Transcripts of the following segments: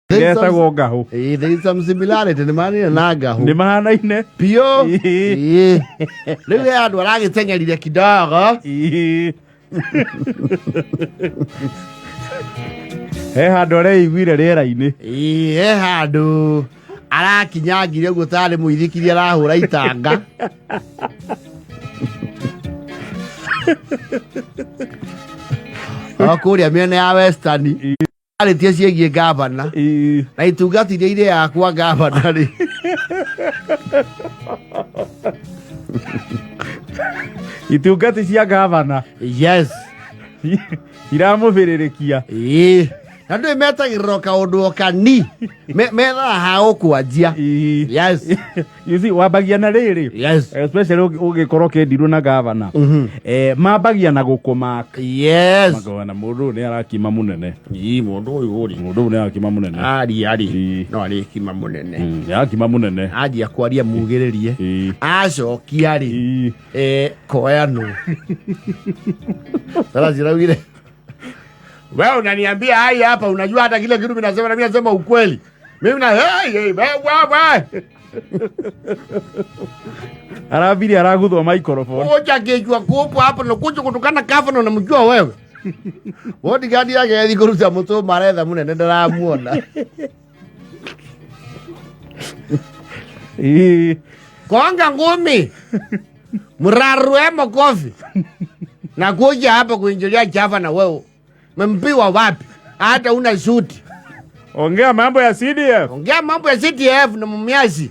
There is some similarity in the nimekiranaga. Nimahanaine. Pio. Lele adu alage tenya lile kidogo. Handu areiguire riera-ini. Handu arakinyagire gutari muithikiria arahura itanga. Akuria miene ya Western. Aritie ciegie gavana na itungatire ire yakwa gavana ri itungati cia gavana. Yes. Iramuvirirekia. Na ndu metagiriro kaundu okani metha ha ukwanjia. Yes. You see wabagia na riri. Yes. Especially ugikorwo kendiru na gavana. Mabagia na gukumaka. Yes. Magwana mundu ni arakima munene. Mundu uyu uri. Mundu ni arakima munene. Ari. No ari kima munene. Yakima munene. Aji akwaria mugiririe. Acokia ri. Koyano. Sasa zirawire. Wewe unaniambia hai hapa unajua hata kile kitu mimi nasema na mimi nasema ukweli. Mimi na wewe. Arabiri araguthwa microphone. Oja kejua kopo hapa na kuja kutokana kafano na mjua wewe. Wodi gadi yake yathi kuruta moto maretha munene ndaramuona. Konga ngumi. Murarue makofi. Na kuja hapa kuingilia chafa na wewe. Mempiwa wapi? Hata una suti. Ongea mambo ya CDF. Ongea mambo ya CDF na mumiasi.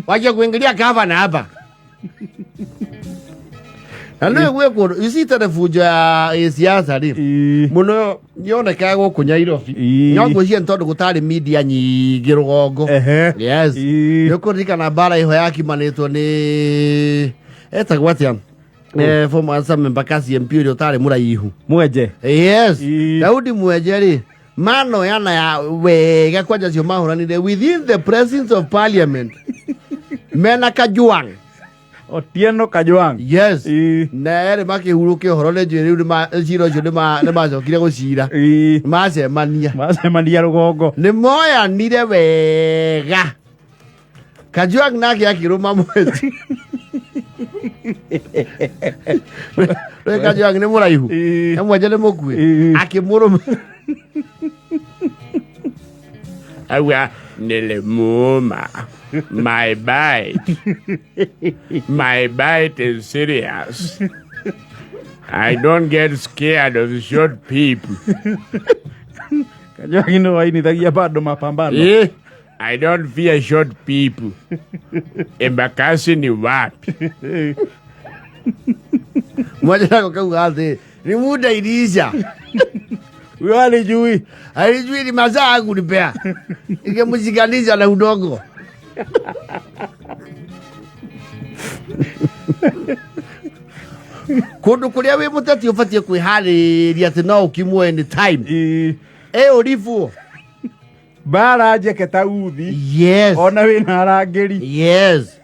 Waje kuingilia gavana hapa. Ano weko isita fuja ya siasa ri. Muno yone kago kunyairofi. Nyongo cia ntondo gutari media nyingi rugongo. Yes. Yokurika na bara iho yakimanitwo ni etagwatia. Former some mbakasi MP utari muraihu. Mweje. Yes. Daudi Mweje ri. Mano yana ya weega kwaja cio mahuranire within the presence of parliament. Mena Kajuang. Otieno Kajuang. Yes. Na ere makihuruke horole jiri ciro cio nä macokire gå cira macemania rũgongo nä moya nire wega. Kajuang nake akirå mwezi rä Kajuang nä må raihu mwenje nä må kuä akä må rå aua nilimuma. My bite is serious. I don't get scared of short people. Kajuang no ainithagia bado mapambano. I don't fear short people. Embakasi ni wapi? Mwaje nako kauga athi ni muda irisha. Wewe alijui ni mazaa kunipea. Ingemshikanisha na udongo. Kundu kuria wi muteti ufatie kwihariria ati no ukimwo anytime. Urifu bara njeketa uthi. Yes. Ona wina arangeri. Yes.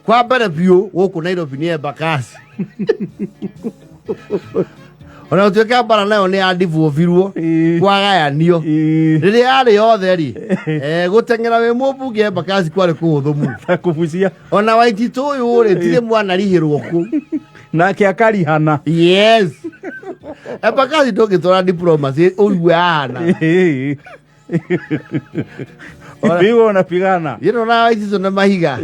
Kwa mbere biũ gũkũ Nairobi nĩ Embakasi. Ona ũtuĩka mbara nayo nĩ yandibũbirwo kwagayanio. Rĩrĩa yarĩ yothe ri gũteng'era wĩ mũmbunge Embakasi kwarĩ kũhũthũ mũno. Kũbucia. Ona Waititũ ũyũ rĩ tirĩ mwana rihĩrwo kũu. Nake akarihana. Yes. Embakasi ndũngĩtwara diplomacy ũigue hana. Pigo unapigana. Yeno na Waititũ na mahiga.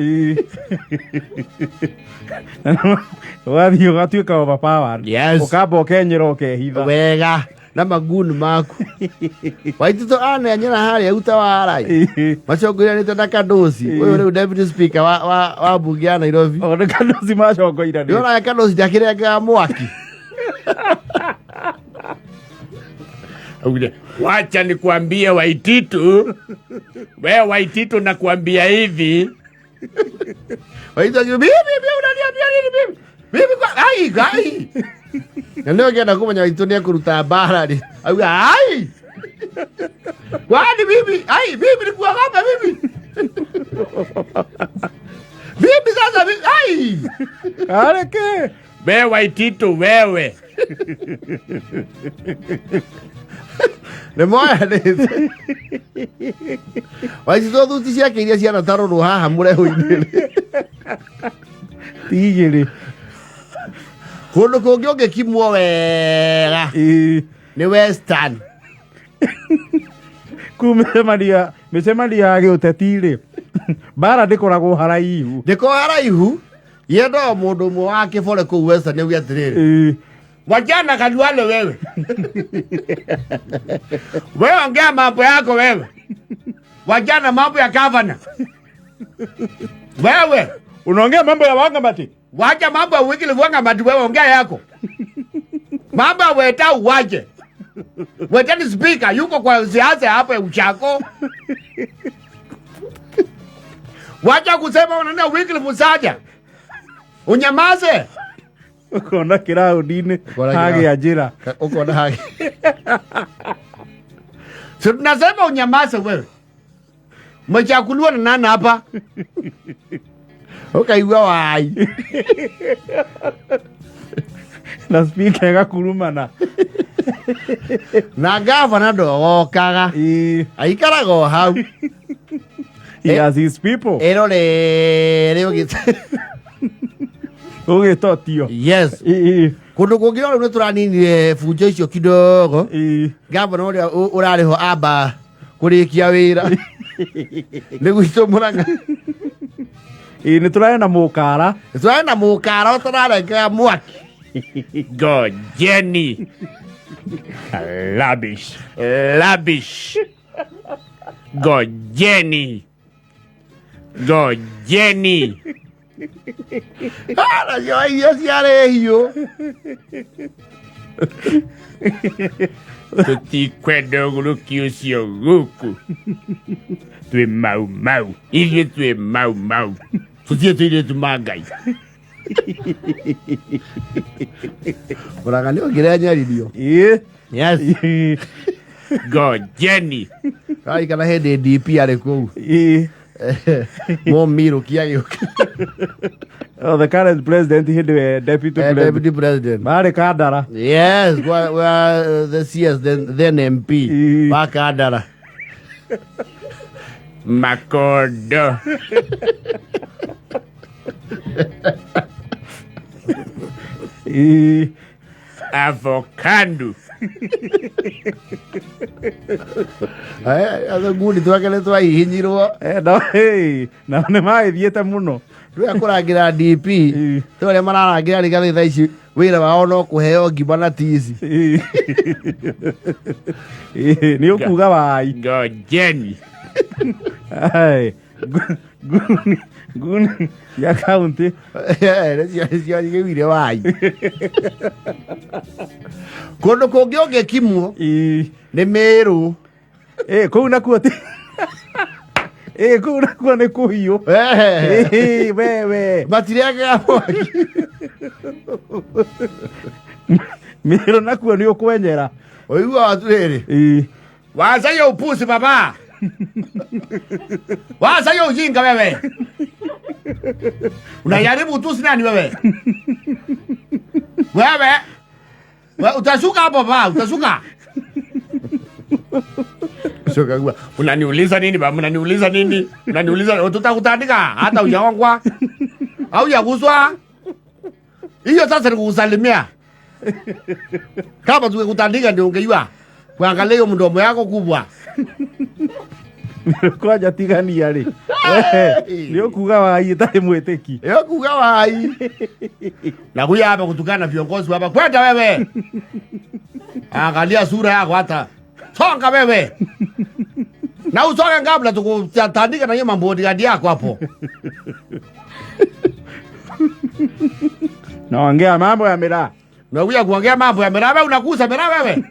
Wathi ugatuika overpowered. Yes. Ukamba ukenyera ukehitha. Wega na maguni maku. Waititũ anenya harĩa uta warai. Macogoiranĩte na Kadosi. Ũyũ rĩu deputy speaker wa bunge ya Nairobi. Ona Kadosi macogoiranĩte. Yona Kadosi ndakirenga mwaki. Wacha nikwambie Waititũ. Wewe Waititũ nakwambia hivi. Waititũ bibi unaniambia nini bibi? Bibi kwa ai. Na leo ngenda kumenya Waititũ ni akuruta mbara ri. Au ai. Kwani bibi? Ai bibi ni kwa hapa bibi. Bibi sasa bibi. Ai. Areke. Wewe Waititũ wewe. Nĩ moya nĩ Waitito thuti ciake iria ciana tarũrũ haha mũreho-inĩ tigĩrĩ kũndũ kũngĩ ũngĩkimwo wega nĩ Western mĩcemanio ya gĩũteti-rĩ mbara ndĩkoragwo haraihu yendaga mũndũ ũmwe wa kĩbore kũu Western nĩuge atĩrĩrĩ wachana kaduale wewe wewe ongea mambo yako wewe wachana mambo ya gavana wewe unaongea mambo ya Wangamati wacha mambo ya wiki Wangamati wewe ongea yako mambo ya weta uwache weta ni speaker yuko kwa siasa hapa ya uchako wacha kusema unaona wiki Musaja unyamaze ukona kiraudi-inĩ hagĩa njĩra ukona hagi so tunasema unyamaze wewe umechakuliwa na nani hapa ukaigua wai na speaker agakurumana na gavana ndogokaga aikaraga o hau he has his people erore ũgĩtotio yes kũndũ kũngĩ rĩu nĩ tũraninire bunjo icio kidogo gavana ũrĩa ũrarĩho amba kũrĩkia wĩra nĩ gwitũ Mũrang'a nĩ tũrarĩ na mũkara ũtararengaga mwaki Gojeni labish Gojeni nacio iria ciarĩ hiũ tũtikwenda ũgũrũki ũcio gũkũ twĩ mau ithuĩ twĩ mau tũtiĩ tũirĩtu ma Ngai Mũrang'a nĩ ongĩre nyaririo yes Gojeni ai kana hĩndĩ DP arĩ kũu Miru kiagĩũka the current president hĩndĩ deputy president marĩ Kandara yes the CS then MP wa Kandara Makondo avocado ngundi twake nĩ twahihinyirwo na nĩ magĩthiĩte mũno rĩrĩa kũrangĩra DP tũrĩa mararangĩra Rigathĩ thaa ici wĩra wao no kũheo ngima na tici nĩ ũkuga wai Gojeni nguni ya kaunti nĩcio gĩwire wai kũndũ kũngĩ ũngĩkimwo nĩ Meru kũu nakuo kũu nakuo nĩ kũhiũ wewe matirĩagaga mwaki Meru nakuo nĩ ũkwenyera ũigua atĩrĩrĩ wacha hiyo upuzi baba wacha hiyo ujinga wewe unajaribu utusi nani wewe utashuka hapo baba utashuka Shoka unaniuliza nini baba unaniuliza tutakutandika hata ujaongwa au yaguswa hiyo sasa nikusalimia kama tukikutandika ndio ungejua kuangalia mdomo yako kubwa kwaja tigania rĩ nĩ ũkuga wai ĩtarĩ mwĩtĩki nĩ ũkuga wai na kuja hapa kutukana viongozi hapa kwenda wewe angalia sura yako hata songa wewe na usonge kabla tukutandika na hiyo mambodigadi yako hapo naongea mambo ya miraa unakuja kuongea mambo ya miraa wewe unakusa miraa wewe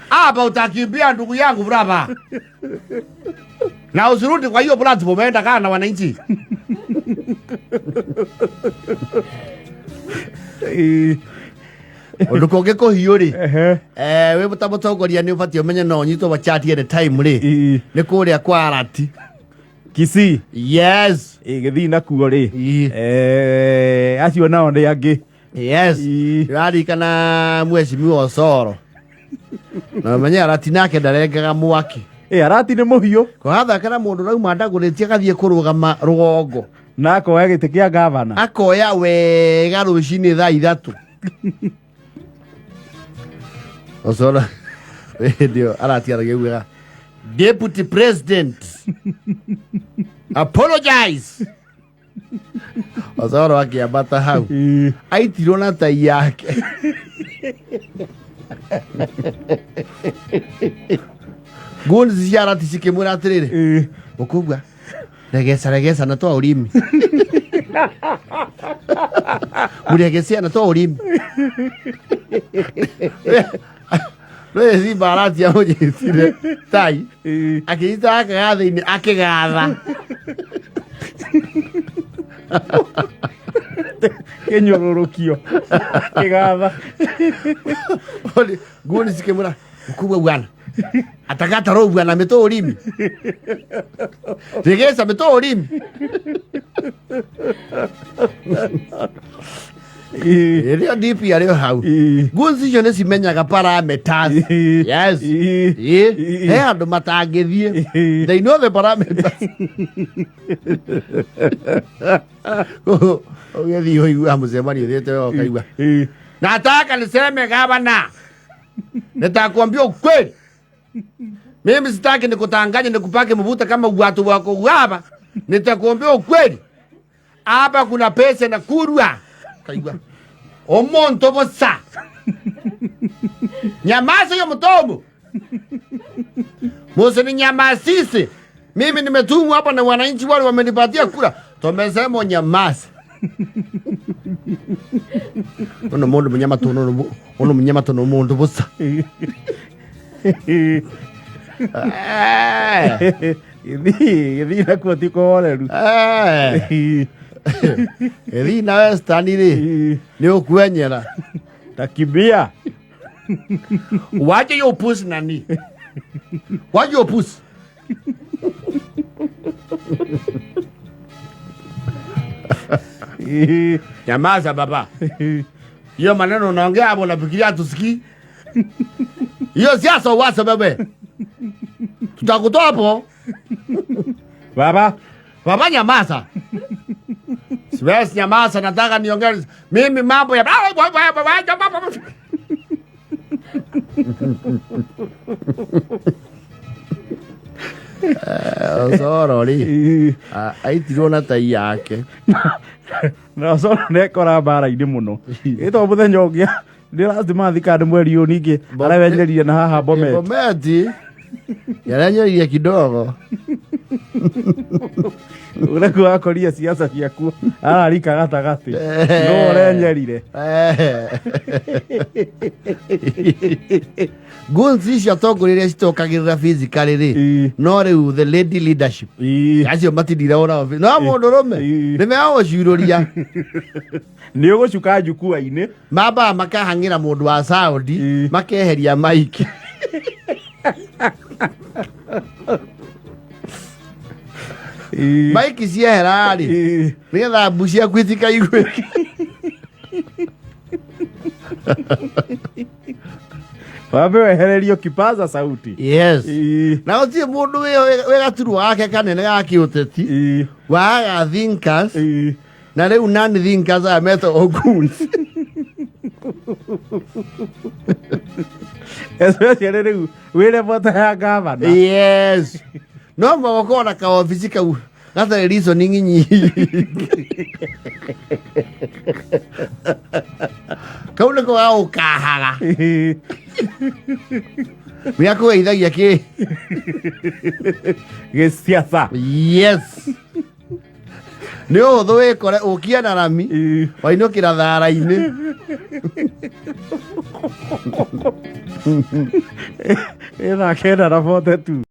hapa utakimbia ndugu yangu brava na usirudi kwa hiyo platform umeenda kana na wananchi Undu konge ko hiuri we mutamutongoria ni ubatio menye no nyito wa chat at time ri ni kuria kwa arati Kisii yes githii na kuo ri acio nao ni angi Yes. Radi kana mheshimiwa Osoro. Na menya arati nake ndarengaga mwaki. Arati nĩ mũhiũ. Kwa hatha kana mũndũ rauma ndagũrĩtie agathiĩ kũrũgama rũgongo. Na akoya gĩtĩ kĩa gavana. Akoya wega rũcinĩ thaa 3. Osoro. Ndio arati arageuga. Deputy President. Apologize. Osoro akiambata hau. Aitirwo na tai yake. Gunzi ciara tisikimwira atiriri. Ukugwa. Regesa na twa urimi. Muregesia na twa urimi. Rwe si barati ya moje sire. Tai. Akita akagatha ini akigatha. Kenyororokio. Kigatha. Oli Gunzi sikimwira ukugwa bwana. Atakata roho bwana ametoa ulimi. Regesa ametoa ulimi. Ndio DP alio hau. Gunzi jone simenyaga parameters. Yes. He andu matangithie. They know the parameters. Ogethi hoigua mucemani uthiete okaigua. Nataka niseme gavana. Nitakwambia ukweli. Mimi sitaki nikutanganye nikupake mvuta kama watu wako hapa. Nitakuambia ukweli. Hapa kuna pesa na kurwa. Kaigwa. Omonto bosa. Nyamaza yo mtomo. Mose ni nyamasisi. Mimi nimetumwa hapa na wananchi wale wamenipatia kura. Tumesema nyamaza. Ono mondo mnyama tono ono mnyama tono mondo bosa. Githii nakuo ti kũhoreru. Githii nawe Stanley nĩ ũkwenyera. Takimbia. Waje yo pusi nani? Waje yo pusi. Nyamaza baba. Hiyo maneno unaongea hapo unafikiria tusikii? Hiyo siasa wasa bebe. Tutakutoa hapo. Baba nyamaza. Siwezi nyamaza, nataka niongee. Mimi mambo ya Osoro ri. Aitirwo na tai yake. Na Osoro nekora mbara-inĩ mũno. Ĩto mũthenya ũngĩ ndĩrathima thikandi mweri ũyũ ningĩ arawenyerie na haha Bomet. Bomet. Yaranyerie kidogo. Ureku akoria siasa ciaku ararika gatagati. No ũrenyerire. Gunzi cia tongoreria citokagirira physically ri. No riu the lady leadership. Acio matindira ona. No mundu rume. Nimeo ciururia. Ni ugucuka njukua-ini. Mamba makahangira mundu wa Saudi makeheria maiki. Maiki ciehera ri. Nigetha mbucia kwitika igwe. Wambe wehererio kipaza sauti. Yes. Na utie mundu we gaturu wake kanene gaki uteti. Wa thinkers. Na riu nani thinkers ameto oguns. Especially riu wile vota ya gavana. Yes. No mwako na ka ofisi ka gata reasoning nyingi. Kauna ko au kahaga. Miako weithagia ki gĩciaca. Yes. Nĩ ũhũthũ wĩkore ũkia na rami wainũkĩra thara-inĩ. Ĩthake na rabote tu.